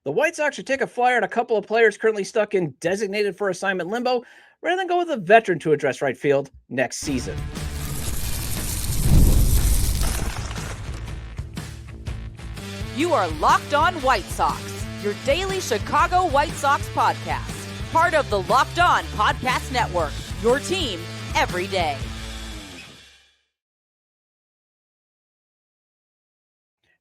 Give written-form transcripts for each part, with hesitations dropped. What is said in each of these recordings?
The White Sox should take a flyer on a couple of players currently stuck in designated for assignment limbo rather than go with a veteran to address right field next season. You are Locked On White Sox, your daily Chicago White Sox podcast. Part of the Locked On Podcast Network, your team every day.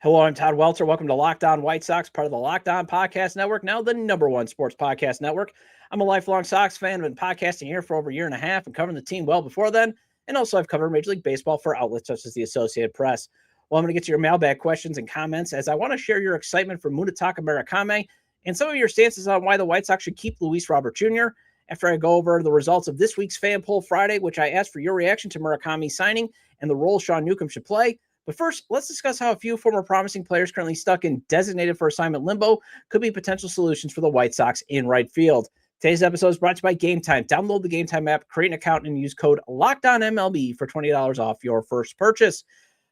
Hello, I'm Todd Welter. Welcome to Locked On White Sox, part of the Locked On Podcast Network, now the #1 sports podcast network. I'm a lifelong Sox fan. I've been podcasting here for over a year and a half and covering the team well before then. And also I've covered Major League Baseball for outlets such as the Associated Press. Well, I'm going to get to your mailbag questions and comments as I want to share your excitement for Munetaka Murakami and some of your stances on why the White Sox should keep Luis Robert Jr. after I go over the results of this week's Fan Poll Friday, which I asked for your reaction to Murakami signing and the role Sean Newcomb should play. But first, let's discuss how a few former promising players currently stuck in designated for assignment limbo could be potential solutions for the White Sox in right field. Today's episode is brought to you by Game Time. Download the Game Time app, create an account, and use code LOCKEDONMLB for $20 off your first purchase.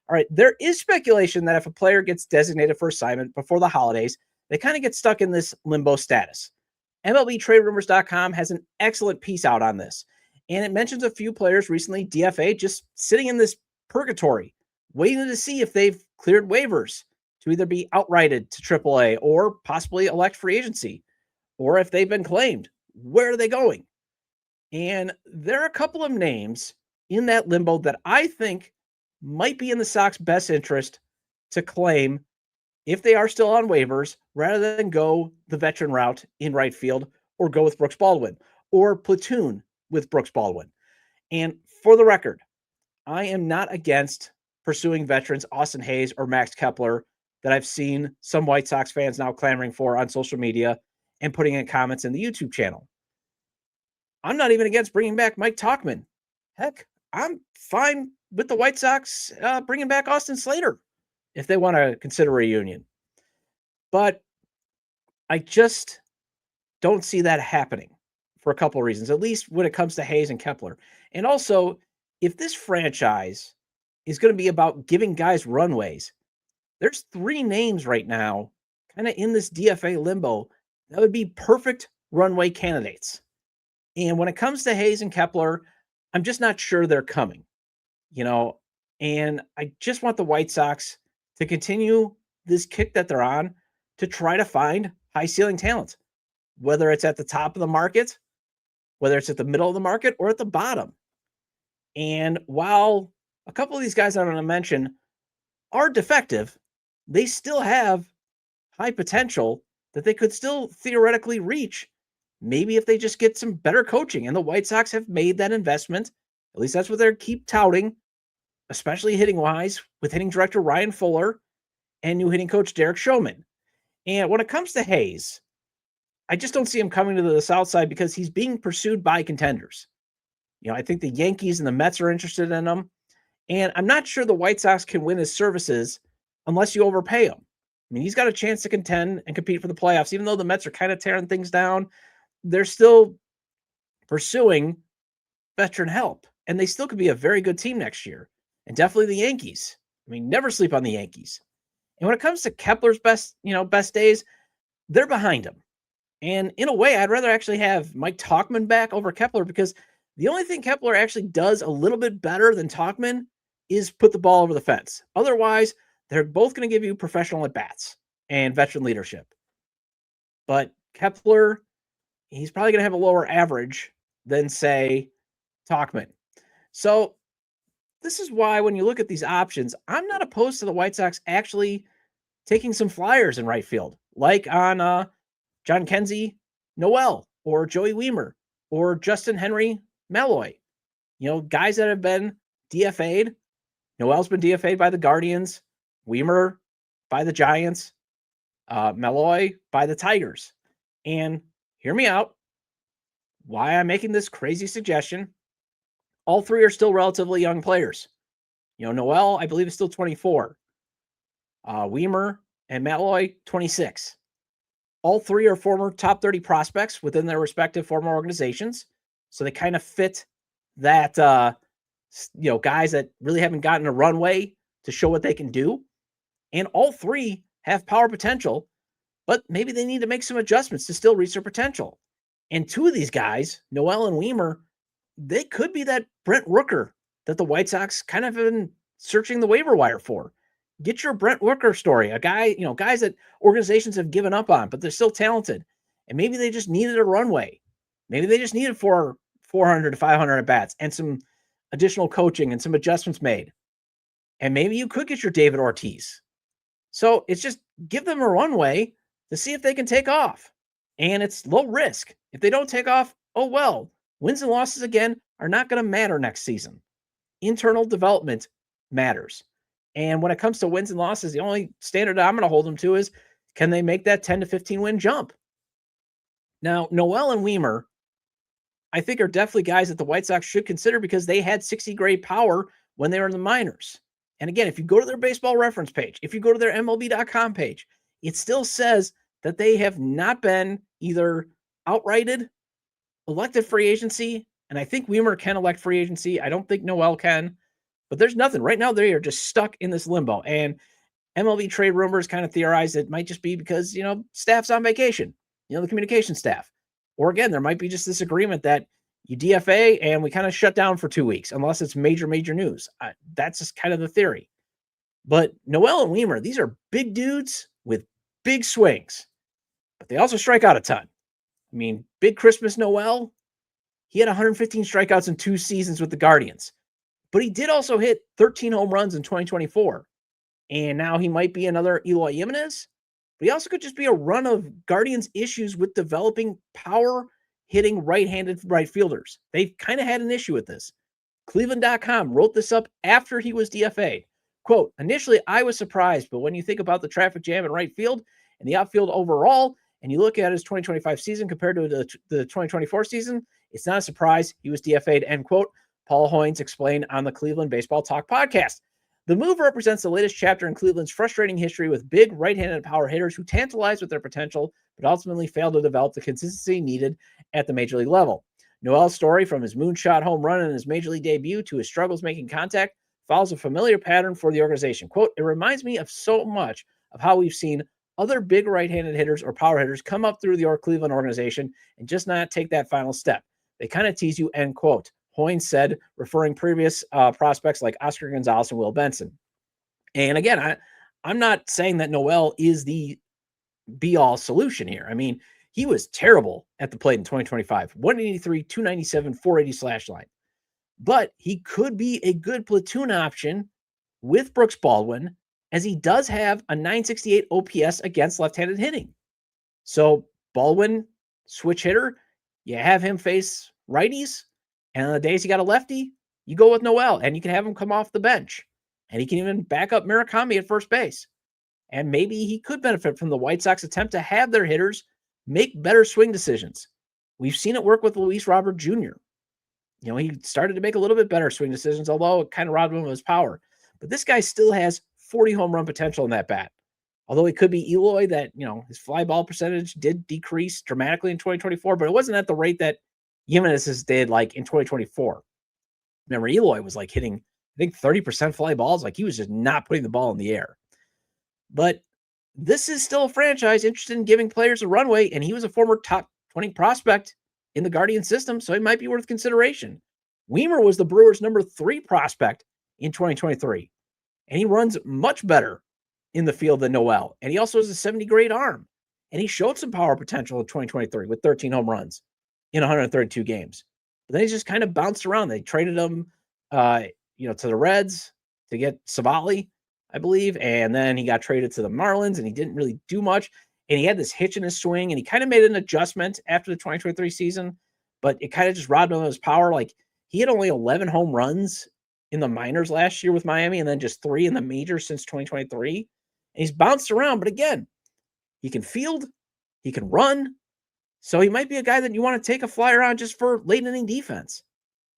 All right, there is speculation that if a player gets designated for assignment before the holidays, they kind of get stuck in this limbo status. MLBTradeRumors.com has an excellent piece out on this, and it mentions a few players recently DFA'd just sitting in this purgatory, waiting to see if they've cleared waivers to either be outrighted to AAA or possibly elect free agency, or if they've been claimed, where are they going? And there are a couple of names in that limbo that I think might be in the Sox best interest to claim if they are still on waivers rather than go the veteran route in right field or go with Brooks Baldwin or platoon with Brooks Baldwin. And for the record, I am not against pursuing veterans Austin Hayes or Max Kepler that I've seen some White Sox fans now clamoring for on social media and putting in comments in the YouTube channel. I'm not even against bringing back Mike Tauchman. Heck, I'm fine with the White Sox bringing back Austin Slater if they want to consider a reunion. But I just don't see that happening for a couple of reasons, at least when it comes to Hayes and Kepler. And also, if this franchise is going to be about giving guys runways, there's 3 names right now kind of in this DFA limbo that would be perfect runway candidates. And when it comes to Hayes and Kepler, I'm just not sure they're coming, and I just want the White Sox to continue this kick that they're on to try to find high ceiling talent, whether it's at the top of the market, whether it's at the middle of the market, or at the bottom. And while a couple of these guys I'm going to mention are defective, they still have high potential that they could still theoretically reach, maybe if they just get some better coaching. And the White Sox have made that investment. At least that's what they keep touting, especially hitting-wise, with hitting director Ryan Fuller and new hitting coach Derek Showman. And when it comes to Hayes, I just don't see him coming to the South Side because he's being pursued by contenders. I think the Yankees and the Mets are interested in him. And I'm not sure the White Sox can win his services unless you overpay him. I mean, he's got a chance to contend and compete for the playoffs. Even though the Mets are kind of tearing things down, they're still pursuing veteran help. And they still could be a very good team next year. And definitely the Yankees. I mean, never sleep on the Yankees. And when it comes to Kepler's best days, they're behind him. And in a way, I'd rather actually have Mike Tauchman back over Kepler because the only thing Kepler actually does a little bit better than Tauchman is put the ball over the fence. Otherwise, they're both going to give you professional at-bats and veteran leadership. But Kepler, he's probably going to have a lower average than, say, Tauchman. So this is why when you look at these options, I'm not opposed to the White Sox actually taking some flyers in right field, like on Jhonkensy Noel or Joey Weimer or Justyn-Henry Malloy. Guys that have been DFA'd. Noel's been DFA'd by the Guardians, Weimer by the Giants, Malloy by the Tigers. And hear me out, why I'm making this crazy suggestion. All 3 are still relatively young players. Noel, I believe, is still 24. Weimer and Malloy, 26. All 3 are former top 30 prospects within their respective former organizations. So they kind of fit that, guys that really haven't gotten a runway to show what they can do. And all 3 have power potential but maybe they need to make some adjustments to still reach their potential. And two of these guys, Noel and Weimer, they could be that Brent Rooker that the White Sox kind of been searching the waiver wire for. Get your Brent Rooker story, a guy, guys that organizations have given up on, but they're still talented. And maybe they just needed a runway. Maybe they just needed 400 to 500 at bats and some additional coaching and some adjustments made. And maybe you could get your David Ortiz. So it's just give them a runway to see if they can take off. And it's low risk. If they don't take off, oh well. Wins and losses, again, are not going to matter next season. Internal development matters. And when it comes to wins and losses, the only standard I'm going to hold them to is, can they make that 10 to 15 win jump? Now, Noel and Weimer, I think, are definitely guys that the White Sox should consider because they had 60 grade power when they were in the minors. And again, if you go to their baseball reference page, if you go to their MLB.com page, it still says that they have not been either outrighted, elected free agency, and I think Weimer can elect free agency. I don't think Noel can, but there's nothing. Right now, they are just stuck in this limbo. And MLB trade rumors kind of theorize it might just be because, staff's on vacation, the communication staff. Or again, there might be just this agreement that you DFA and we kind of shut down for 2 weeks, unless it's major news. That's just kind of the theory. But Noel and Weimer, these are big dudes with big swings, but they also strike out a ton. I mean, Big Christmas Noel, he had 115 strikeouts in 2 seasons with the Guardians, but he did also hit 13 home runs in 2024. And now he might be another Eloy Jimenez, but he also could just be a run of Guardians issues with developing power hitting right-handed right fielders. They've kind of had an issue with this. Cleveland.com wrote this up after he was DFA'd. Quote, initially, I was surprised, but when you think about the traffic jam in right field and the outfield overall, and you look at his 2025 season compared to the 2024 season, it's not a surprise he was DFA'd, end quote. Paul Hoynes explained on the Cleveland Baseball Talk podcast. The move represents the latest chapter in Cleveland's frustrating history with big right-handed power hitters who tantalize with their potential, but ultimately fail to develop the consistency needed at the major league level. Noel's story, from his moonshot home run in his major league debut to his struggles making contact, follows a familiar pattern for the organization. Quote, it reminds me of so much of how we've seen other big right-handed hitters or power hitters come up through the Cleveland organization and just not take that final step. They kind of tease you, end quote. Hoynes said, referring previous prospects like Oscar Gonzalez and Will Benson. And again, I'm not saying that Noel is the be-all solution here. I mean, he was terrible at the plate in 2025, 183, 297, 480 slash line. But he could be a good platoon option with Brooks Baldwin, as he does have a 968 OPS against left-handed hitting. So Baldwin, switch hitter, you have him face righties, and on the days you got a lefty, you go with Noel, and you can have him come off the bench. And he can even back up Murakami at first base. And maybe he could benefit from the White Sox attempt to have their hitters make better swing decisions. We've seen it work with Luis Robert Jr. He started to make a little bit better swing decisions, although it kind of robbed him of his power. But this guy still has 40 home run potential in that bat. Although it could be Eloy that, his fly ball percentage did decrease dramatically in 2024, but it wasn't at the rate that Jimenez did like in 2024. Remember, Eloy was like hitting, I think, 30% fly balls. Like he was just not putting the ball in the air. But this is still a franchise interested in giving players a runway, and he was a former top 20 prospect in the Guardian system, so he might be worth consideration. Weimer was the Brewers' number 3 prospect in 2023, and he runs much better in the field than Noel, and he also has a 70 grade arm, and he showed some power potential in 2023 with 13 home runs in 132 games. But then he's just kind of bounced around. They traded him, to the Reds to get Savali, I believe, and then he got traded to the Marlins, and he didn't really do much. And he had this hitch in his swing, and he kind of made an adjustment after the 2023 season, but it kind of just robbed him of his power. Like he had only 11 home runs in the minors last year with Miami, and then just 3 in the majors since 2023. And he's bounced around, but again, he can field, he can run. So he might be a guy that you want to take a flyer on just for late inning defense.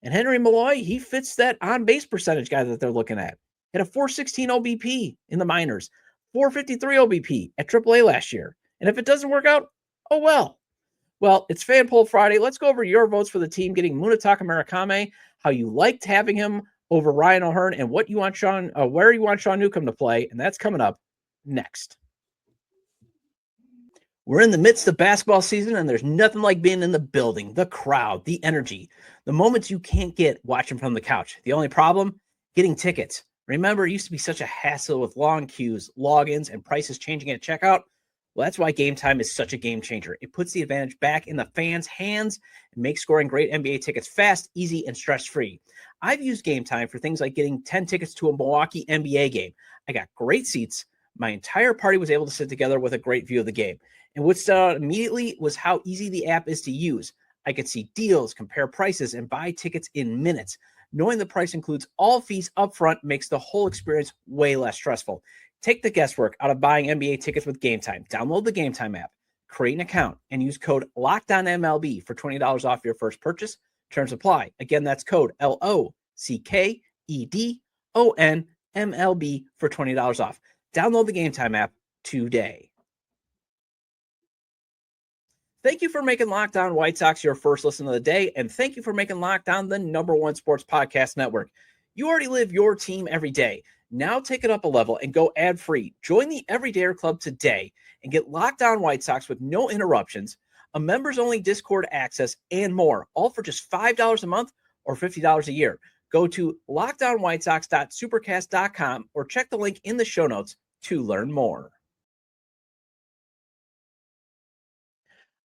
And Henry Malloy, he fits that on-base percentage guy that they're looking at. He had a 416 OBP in the minors, 453 OBP at AAA last year. And if it doesn't work out, oh well. Well, it's Fan Poll Friday. Let's go over your votes for the team getting Munetaka Murakami, how you liked having him over Ryan O'Hearn, and what you want where you want Sean Newcomb to play. And that's coming up next. We're in the midst of basketball season, and there's nothing like being in the building, the crowd, the energy, the moments you can't get watching from the couch. The only problem? Getting tickets. Remember, it used to be such a hassle with long queues, logins, and prices changing at checkout. Well, that's why Game Time is such a game changer. It puts the advantage back in the fans' hands and makes scoring great NBA tickets fast, easy, and stress-free. I've used Game Time for things like getting 10 tickets to a Milwaukee NBA game. I got great seats. My entire party was able to sit together with a great view of the game. And what stood out immediately was how easy the app is to use. I could see deals, compare prices, and buy tickets in minutes. Knowing the price includes all fees upfront makes the whole experience way less stressful. Take the guesswork out of buying NBA tickets with Game Time. Download the Game Time app, create an account, and use code LOCKEDONMLB for $20 off your first purchase. Terms apply. Again, that's code LOCKEDONMLB for $20 off. Download the Game Time app today. Thank you for making Locked On White Sox your first listen of the day, and thank you for making Locked On the #1 sports podcast network. You already live your team every day. Now take it up a level and go ad-free. Join the Everydayer Club today and get Locked On White Sox with no interruptions, a members-only Discord access, and more, all for just $5 a month or $50 a year. Go to lockedonwhitesox.supercast.com or check the link in the show notes to learn more.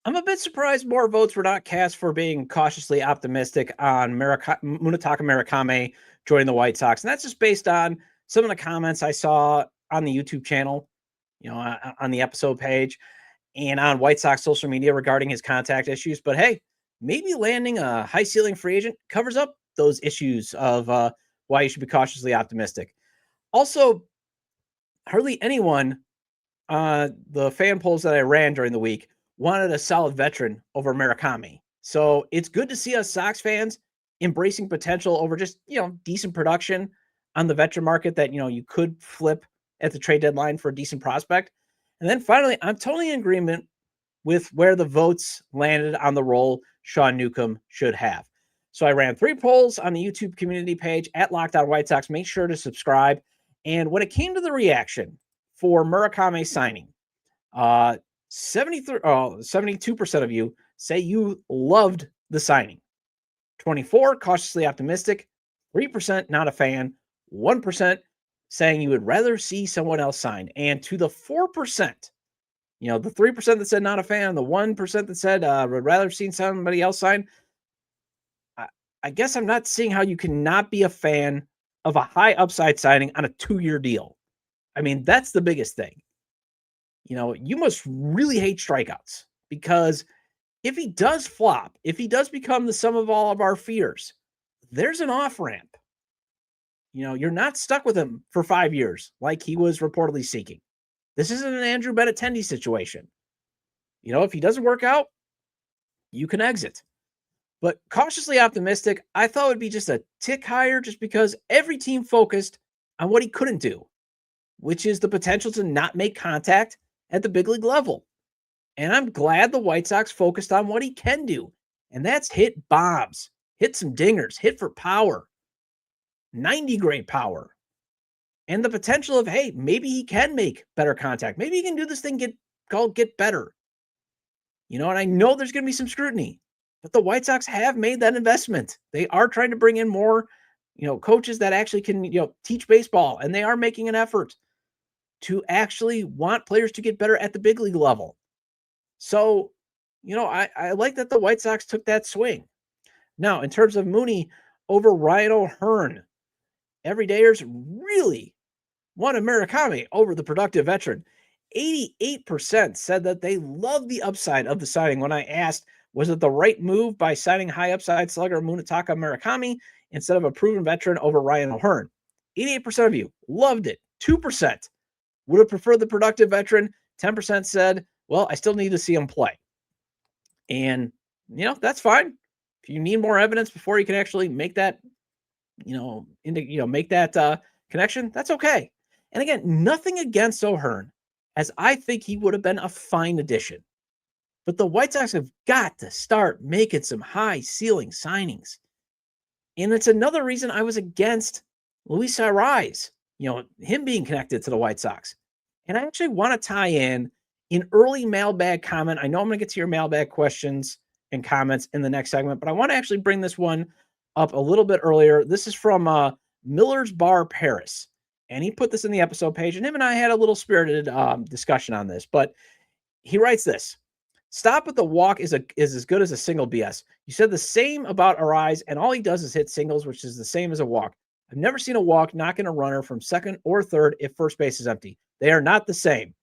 I'm a bit surprised more votes were not cast for being cautiously optimistic on Munetaka Murakami joining the White Sox. And that's just based on some of the comments I saw on the YouTube channel, on the episode page and on White Sox social media regarding his contact issues. But hey, maybe landing a high ceiling free agent covers up those issues of why you should be cautiously optimistic. Also, hardly anyone, the fan polls that I ran during the week, wanted a solid veteran over Murakami. So it's good to see us Sox fans embracing potential over just, decent production on the veteran market that, you could flip at the trade deadline for a decent prospect. And then finally, I'm totally in agreement with where the votes landed on the role Sean Newcomb should have. So I ran 3 polls on the YouTube community page at Locked On White Sox. Make sure to subscribe. And when it came to the reaction for Murakami signing, 72% of you say you loved the signing. 24% cautiously optimistic, 3% not a fan, 1% saying you would rather see someone else sign. And to the 4%, the 3% that said not a fan, the 1% that said would rather see somebody else sign, I guess I'm not seeing how you cannot be a fan of a high upside signing on a 2-year deal. I mean, that's the biggest thing. You must really hate strikeouts, because if he does flop, if he does become the sum of all of our fears, there's an off-ramp. You're not stuck with him for 5 years like he was reportedly seeking. This isn't an Andrew Benintendi situation. If he doesn't work out, you can exit. But cautiously optimistic, I thought would be just a tick higher, just because every team focused on what he couldn't do, which is the potential to not make contact at the big league level. And I'm glad the White Sox focused on what he can do, and that's hit bombs, hit some dingers, hit for power, 90 grade power, and the potential of, hey, maybe he can make better contact. Maybe he can do this thing get better. And I know there's going to be some scrutiny, but the White Sox have made that investment. They are trying to bring in more, coaches that actually can, teach baseball, and they are making an effort to actually want players to get better at the big league level. So, I like that the White Sox took that swing. Now, in terms of Mooney over Ryan O'Hearn, everydayers really wanted Murakami over the productive veteran. 88% said that they love the upside of the signing. When I asked, was it the right move by signing high upside slugger Munetaka Murakami instead of a proven veteran over Ryan O'Hearn? 88% of you loved it. 2% would have preferred the productive veteran. 10% said, well, I still need to see him play. And, that's fine. If you need more evidence before you can actually make that, make that connection, that's okay. And again, nothing against O'Hearn, as I think he would have been a fine addition. But the White Sox have got to start making some high ceiling signings. And it's another reason I was against Luis Arraez, him being connected to the White Sox. And I actually want to tie in in early mailbag comment. I know I'm going to get to your mailbag questions and comments in the next segment, but I want to actually bring this one up a little bit earlier. This is from Miller's Bar Paris, and he put this in the episode page, and him and I had a little spirited discussion on this, but he writes this: stop with the walk is as good as a single BS. You said the same about Arise, and all he does is hit singles, which is the same as a walk. I've never seen a walk knock in a runner from second or third if first base is empty. They are not the same.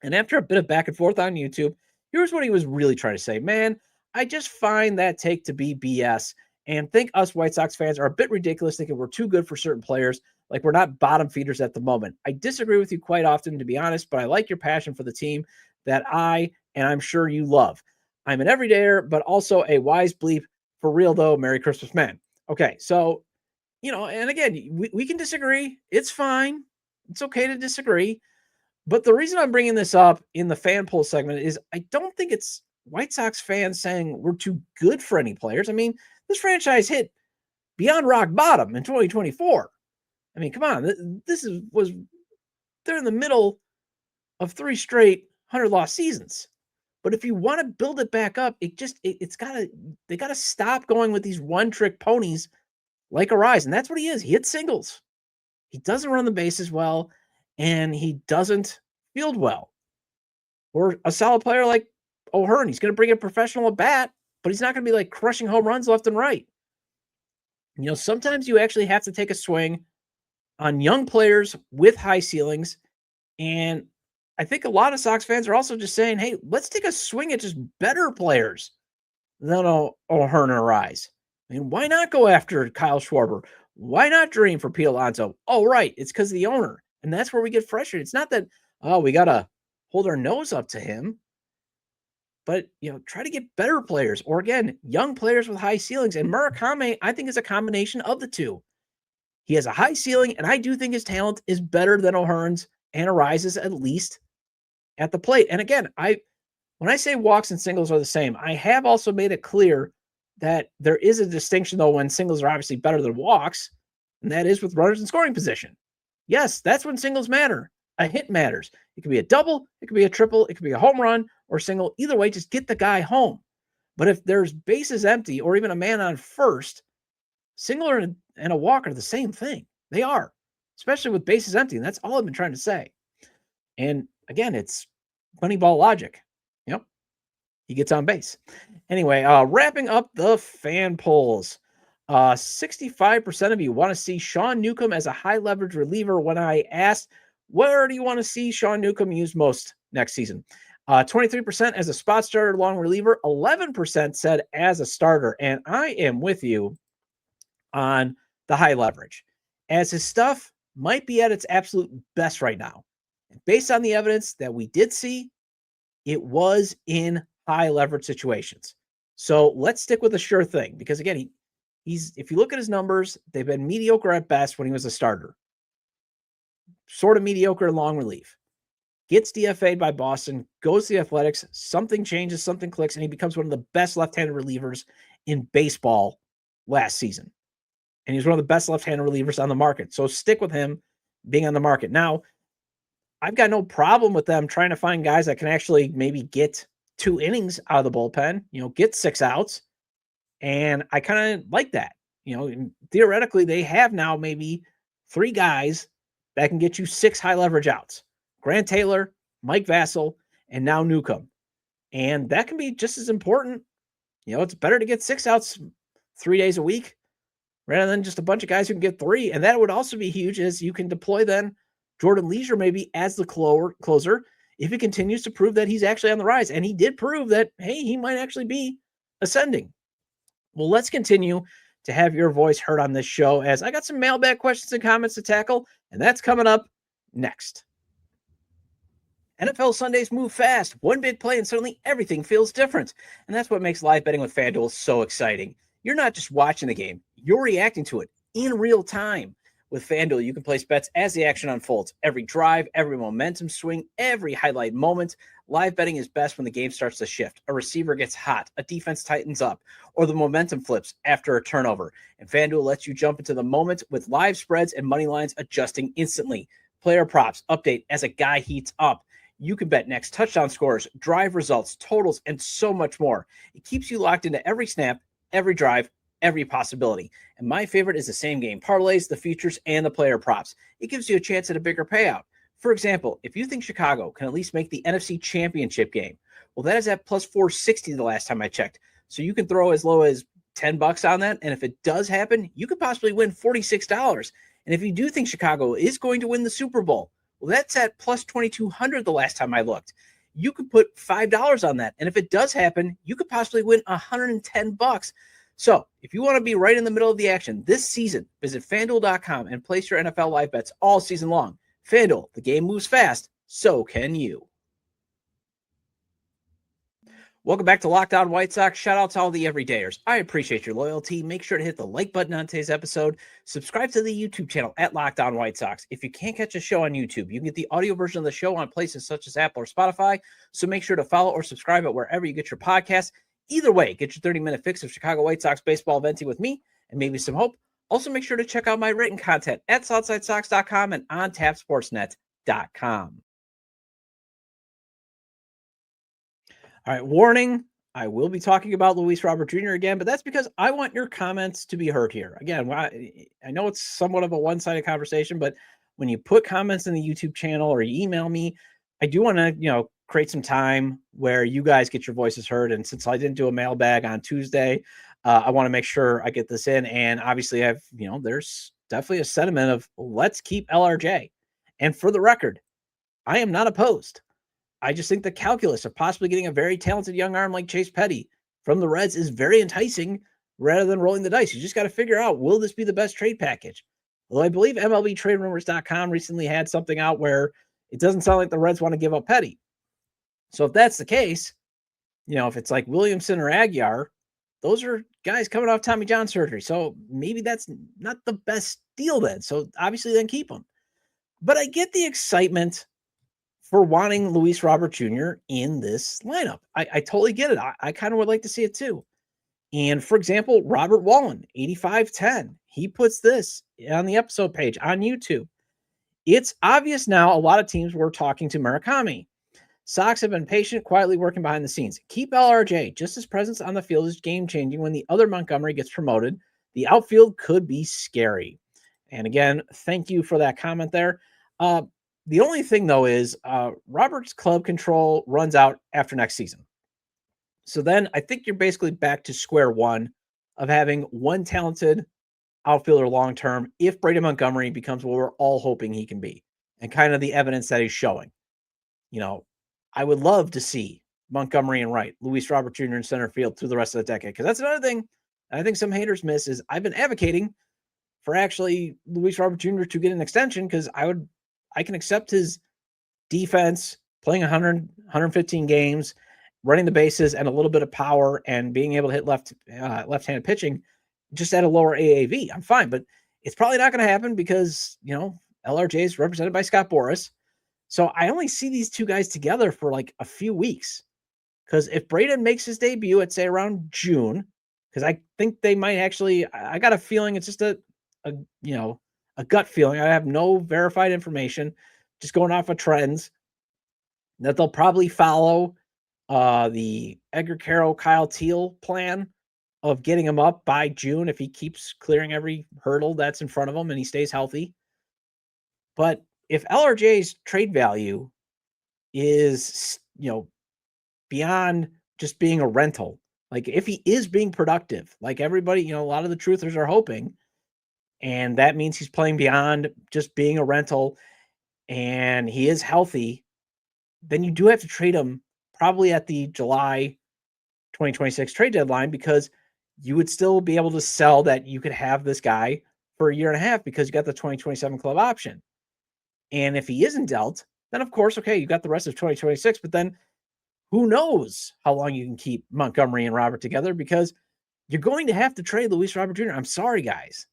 And after a bit of back and forth on YouTube, here's what he was really trying to say. Man, I just find that take to be BS and think us White Sox fans are a bit ridiculous, thinking we're too good for certain players, like we're not bottom feeders at the moment. I disagree with you quite often, to be honest, but I like your passion for the team that and I'm sure you love. I'm an everydayer, but also a wise bleep. For real, though, Merry Christmas, man. Okay, so, and again, we can disagree. It's fine. It's okay to disagree. But the reason I'm bringing this up in the fan poll segment is I don't think it's White Sox fans saying we're too good for any players. I mean, this franchise hit beyond rock bottom in 2024. I mean, come on. They're in the middle of 3 straight 100-loss seasons. But if you want to build it back up, they got to stop going with these one-trick ponies like Arise. And that's what he is. He hits singles. He doesn't run the bases well, and he doesn't field well. Or a solid player like O'Hearn, he's going to bring a professional at bat, but he's not going to be like crushing home runs left and right. Sometimes you actually have to take a swing on young players with high ceilings. And I think a lot of Sox fans are also just saying, hey, let's take a swing at just better players than O'Hearn or Arise. I mean, why not go after Kyle Schwarber? Why not dream for Pete Alonso? Oh, right. It's because of the owner. And that's where we get frustrated. It's not that, we got to hold our nose up to him. But, try to get better players, or again, young players with high ceilings. And Murakami, I think, is a combination of the two. He has a high ceiling, and I do think his talent is better than O'Hearn's and Arise's, at least at the plate. And again, when I say walks and singles are the same, I have also made it clear that there is a distinction, though, when singles are obviously better than walks, and that is with runners in scoring position. Yes, that's when singles matter. A hit matters. It could be a double, it could be a triple, it could be a home run or single. Either way, just get the guy home. But if there's bases empty or even a man on first, single and a walk are the same thing. They are, especially with bases empty. And that's all I've been trying to say. And again, it's Moneyball logic. He gets on base. Anyway, wrapping up the fan polls. 65% of you want to see Sean Newcomb as a high leverage reliever. When I asked, where do you want to see Sean Newcomb used most next season? 23% as a spot starter, long reliever. 11% said as a starter. And I am with you on the high leverage, as his stuff might be at its absolute best right now. And based on the evidence that we did see, it was in high leverage situations. So let's stick with a sure thing, because again, he's if you look at his numbers, they've been mediocre at best when he was a starter. Sort of mediocre long relief. Gets DFA'd by Boston, goes to the Athletics, something changes, something clicks, and he becomes one of the best left-handed relievers in baseball last season. And he's one of the best left-handed relievers on the market. So stick with him being on the market. Now, I've got no problem with them trying to find guys that can actually maybe get 2 innings out of the bullpen, get 6 outs. And I kind of like that. Theoretically, they have now maybe 3 guys that can get you 6 high leverage outs. Grant Taylor, Mike Vassell, and now Newcomb. And that can be just as important. It's better to get 6 outs 3 days a week rather than just a bunch of guys who can get 3. And that would also be huge, as you can deploy then Jordan Leisure maybe as the closer if he continues to prove that he's actually on the rise. And he did prove that, hey, he might actually be ascending. Well, let's continue to have your voice heard on this show, as I got some mailbag questions and comments to tackle, and that's coming up next. NFL Sundays move fast. One big play and suddenly everything feels different. And that's what makes live betting with FanDuel so exciting. You're not just watching the game, you're reacting to it in real time. With FanDuel, you can place bets as the action unfolds. Every drive, every momentum swing, every highlight moment. Live betting is best when the game starts to shift. A receiver gets hot, a defense tightens up, or the momentum flips after a turnover. And FanDuel lets you jump into the moment with live spreads and money lines adjusting instantly. Player props update as a guy heats up. You can bet next touchdown scores, drive results, totals, and so much more. It keeps you locked into every snap, every drive, every possibility. And my favorite is the same game parlays, the futures, and the player props. It gives you a chance at a bigger payout. For example, if you think Chicago can at least make the NFC Championship game, well, that is at plus 460 the last time I checked. So you can throw as low as $10 on that. And if it does happen, you could possibly win $46. And if you do think Chicago is going to win the Super Bowl, well, that's at plus 2,200 the last time I looked. You could put $5 on that. And if it does happen, you could possibly win $110. So if you want to be right in the middle of the action this season, visit FanDuel.com and place your NFL live bets all season long. FanDuel, the game moves fast, so can you. Welcome back to Locked On White Sox. Shout out to all the everydayers. I appreciate your loyalty. Make sure to hit the like button on today's episode. Subscribe to the YouTube channel at Locked On White Sox. If you can't catch a show on YouTube, you can get the audio version of the show on places such as Apple or Spotify. So make sure to follow or subscribe at wherever you get your podcasts. Either way, get your 30-minute fix of Chicago White Sox baseball venting with me and maybe some hope. Also, make sure to check out my written content at SouthsideSox.com and on TapSportsNet.com. All right, warning, I will be talking about Luis Robert Jr. again, but that's because I want your comments to be heard here. Again, I know it's somewhat of a one-sided conversation, but when you put comments in the YouTube channel or you email me, I do want to, create some time where you guys get your voices heard. And since I didn't do a mailbag on Tuesday, I want to make sure I get this in. And obviously there's definitely a sentiment of let's keep LRJ. And for the record, I am not opposed. I just think the calculus of possibly getting a very talented young arm like Chase Petty from the Reds is very enticing rather than rolling the dice. You just got to figure out, will this be the best trade package? Well, I believe MLBTradeRumors.com recently had something out where it doesn't sound like the Reds want to give up Petty. So if that's the case, if it's like Williamson or Aguiar, those are guys coming off Tommy John surgery. So maybe that's not the best deal then. So obviously then keep them. But I get the excitement for wanting Luis Robert Jr. in this lineup. I totally get it. I kind of would like to see it too. And for example, Robert Wallen, 8510, he puts this on the episode page on YouTube. It's obvious now a lot of teams were talking to Murakami. Sox have been patient, quietly working behind the scenes. Keep LRJ. Just his presence on the field is game-changing. When the other Montgomery gets promoted, the outfield could be scary. And again, thank you for that comment there. The only thing, though, is Robert's club control runs out after next season. So then I think you're basically back to square one of having one talented outfielder long-term if Brady Montgomery becomes what we're all hoping he can be and kind of the evidence that he's showing. I would love to see Montgomery and Wright, Luis Robert Jr. in center field through the rest of the decade. Because that's another thing I think some haters miss is I've been advocating for actually Luis Robert Jr. to get an extension because I can accept his defense, playing 100, 115 games, running the bases and a little bit of power and being able to hit left-handed pitching just at a lower AAV. I'm fine, but it's probably not going to happen because, LRJ is represented by Scott Boras. So I only see these two guys together for like a few weeks. Because if Braden makes his debut at, say, around June, because I think they might actually, I got a feeling it's just a gut feeling. I have no verified information, just going off of trends, that they'll probably follow the Edgar Carroll, Kyle Teal plan of getting him up by June if he keeps clearing every hurdle that's in front of him and he stays healthy. But if LRJ's trade value is, beyond just being a rental, like if he is being productive, like everybody, a lot of the truthers are hoping, and that means he's playing beyond just being a rental and he is healthy, then you do have to trade him probably at the July 2026 trade deadline because you would still be able to sell that you could have this guy for a year and a half because you got the 2027 club option. And if he isn't dealt, then of course, okay, you got the rest of 2026, but then who knows how long you can keep Montgomery and Robert together because you're going to have to trade Luis Robert Jr. I'm sorry, guys.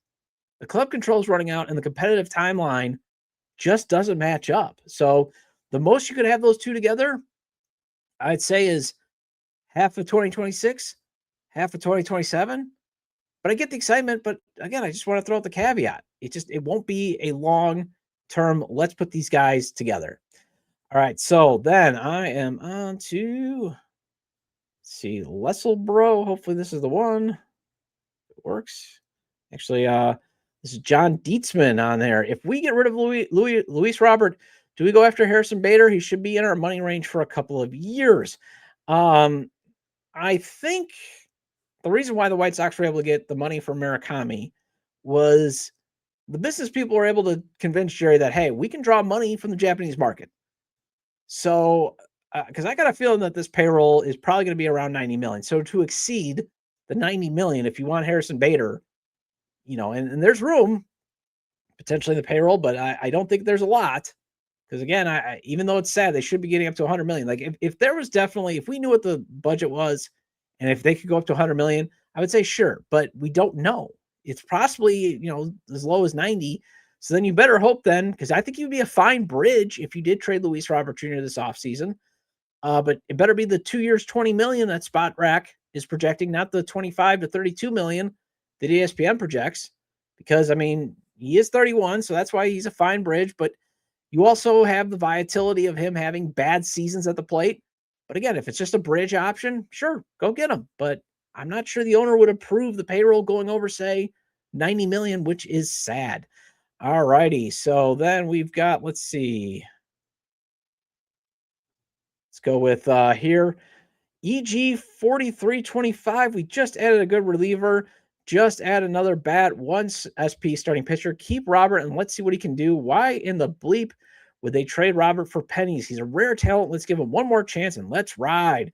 The club control is running out and the competitive timeline just doesn't match up. So the most you could have those two together, I'd say, is half of 2026, half of 2027. But I get the excitement. But again, I just want to throw out the caveat. It won't be a long term, let's put these guys together. All right, so then I am on to see Lesselbro. Hopefully this is the one. It works. Actually, this is John Dietzman on there. If we get rid of Luis Robert, do we go after Harrison Bader? He should be in our money range for a couple of years. I think the reason why the White Sox were able to get the money for Murakami was the business people were able to convince Jerry that, hey, we can draw money from the Japanese market. So, because I got a feeling that this payroll is probably going to be around 90 million. So to exceed the 90 million, if you want Harrison Bader, and there's room potentially in the payroll, but I don't think there's a lot. Because again, I even though it's sad, they should be getting up to 100 million. Like if there was definitely, if we knew what the budget was, and if they could go up to 100 million, I would say sure, but we don't know. It's possibly, as low as 90. So then you better hope then, because I think you'd be a fine bridge if you did trade Luis Robert Jr. this offseason. But it better be the 2 years, 20 million that Spot Rack is projecting, not the 25 to 32 million that ESPN projects. Because, he is 31, so that's why he's a fine bridge. But you also have the volatility of him having bad seasons at the plate. But again, if it's just a bridge option, sure, go get him. But I'm not sure the owner would approve the payroll going over, say, 90 million, which is sad. All righty. So then we've got, let's see. Let's go with here. EG 4325. We just added a good reliever. Just add another bat. One SP starting pitcher. Keep Robert and let's see what he can do. Why in the bleep would they trade Robert for pennies? He's a rare talent. Let's give him one more chance and let's ride.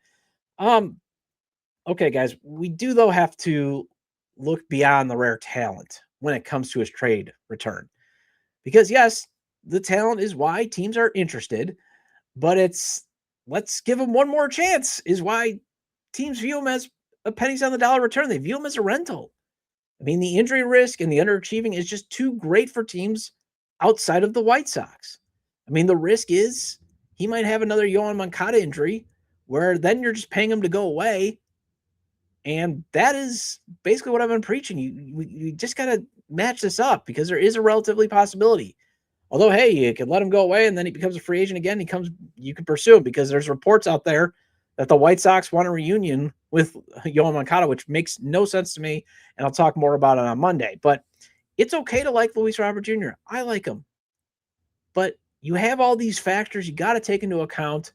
Okay, guys. We do, though, have to look beyond the rare talent when it comes to his trade return. Because, yes, the talent is why teams are interested, but it's let's give him one more chance is why teams view him as a pennies on the dollar return. They view him as a rental. The injury risk and the underachieving is just too great for teams outside of the White Sox. The risk is he might have another Yohan Moncada injury where then you're just paying him to go away. And that is basically what I've been preaching. You just got to match this up because there is a relatively possibility. Although, hey, you can let him go away and then he becomes a free agent again. You can pursue him because there's reports out there that the White Sox want a reunion with Yohan Moncada, which makes no sense to me. And I'll talk more about it on Monday. But it's okay to like Luis Robert Jr. I like him. But you have all these factors you got to take into account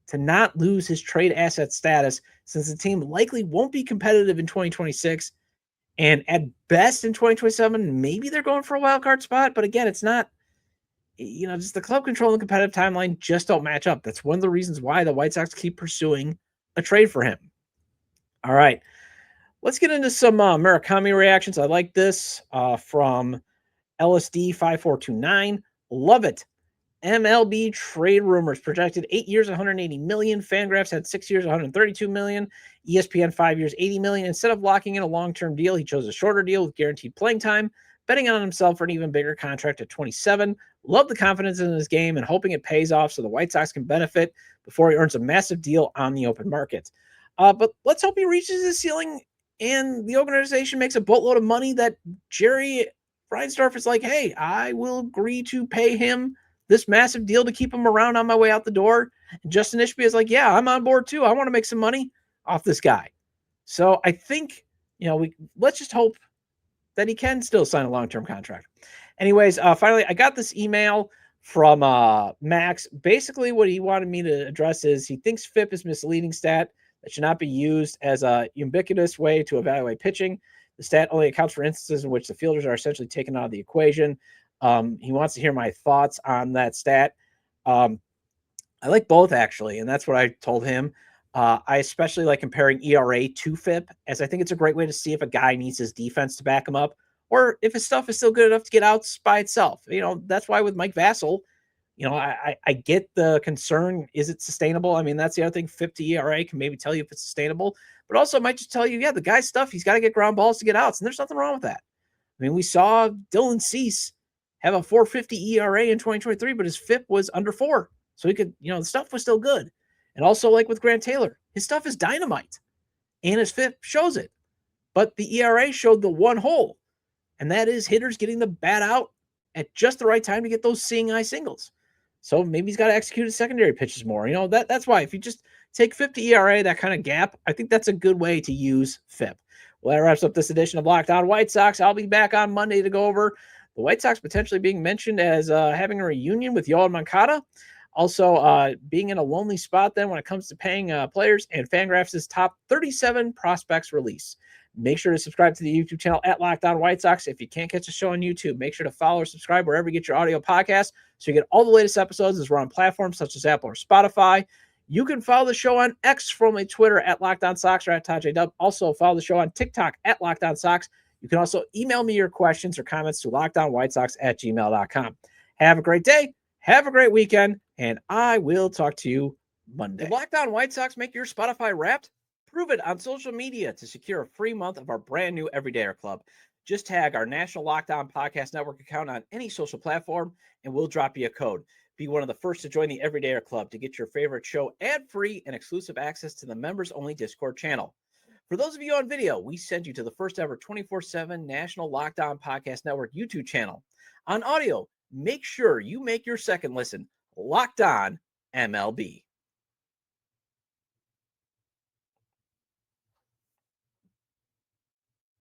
to not lose his trade asset status, since the team likely won't be competitive in 2026. And at best in 2027, maybe they're going for a wild card spot. But again, it's not, just the club control and the competitive timeline just don't match up. That's one of the reasons why the White Sox keep pursuing a trade for him. All right. Let's get into some Murakami reactions. I like this from LSD5429. Love it. MLB trade rumors projected 8 years, 180 million. Fangraphs had 6 years, 132 million. ESPN 5 years, 80 million. Instead of locking in a long-term deal, he chose a shorter deal with guaranteed playing time, betting on himself for an even bigger contract at 27. Love the confidence in his game and hoping it pays off so the White Sox can benefit before he earns a massive deal on the open market. But let's hope he reaches his ceiling and the organization makes a boatload of money that Jerry Reinsdorf is like, hey, I will agree to pay him this massive deal to keep him around on my way out the door. And Justin Ishbia is like, yeah, I'm on board too. I want to make some money off this guy. So I think, let's just hope that he can still sign a long-term contract. Anyways, finally, I got this email from Max. Basically, what he wanted me to address is he thinks FIP is misleading stat that should not be used as a ubiquitous way to evaluate pitching. The stat only accounts for instances in which the fielders are essentially taken out of the equation. He wants to hear my thoughts on that stat. I like both, actually, and that's what I told him. I especially like comparing ERA to FIP, as I think it's a great way to see if a guy needs his defense to back him up or if his stuff is still good enough to get outs by itself. That's why with Mike Vassell, I get the concern. Is it sustainable? That's the other thing. FIP to ERA can maybe tell you if it's sustainable, but also might just tell you, yeah, the guy's stuff, he's got to get ground balls to get outs, and there's nothing wrong with that. We saw Dylan Cease have a 4.50 ERA in 2023, but his FIP was under 4. So he could, the stuff was still good. And also like with Grant Taylor, his stuff is dynamite and his FIP shows it. But the ERA showed the one hole, and that is hitters getting the bat out at just the right time to get those seeing eye singles. So maybe he's got to execute his secondary pitches more. That's why if you just take 50 ERA, that kind of gap, I think that's a good way to use FIP. Well, that wraps up this edition of Locked On White Sox. I'll be back on Monday to go over the White Sox potentially being mentioned as having a reunion with Yoan Moncada. Also, being in a lonely spot then when it comes to paying players, and Fangraphs' top 37 prospects release. Make sure to subscribe to the YouTube channel at Locked On White Sox. If you can't catch the show on YouTube, make sure to follow or subscribe wherever you get your audio podcasts so you get all the latest episodes as we're on platforms such as Apple or Spotify. You can follow the show on X, formerly Twitter, at Locked On Sox or at Todd J. Dub. Also, follow the show on TikTok at Locked On Sox. You can also email me your questions or comments to lockedonwhitesox@gmail.com. Have a great day. Have a great weekend, and I will talk to you Monday. Did Locked On White Sox make your Spotify Wrapped? Prove it on social media to secure a free month of our brand new Everydayer Club. Just tag our National Locked On Podcast Network account on any social platform, and we'll drop you a code. Be one of the first to join the Everydayer Club to get your favorite show ad-free and exclusive access to the members-only Discord channel. For those of you on video, we send you to the first ever 24/7 National Locked On Podcast Network YouTube channel. On audio, make sure you make your second listen Locked On MLB.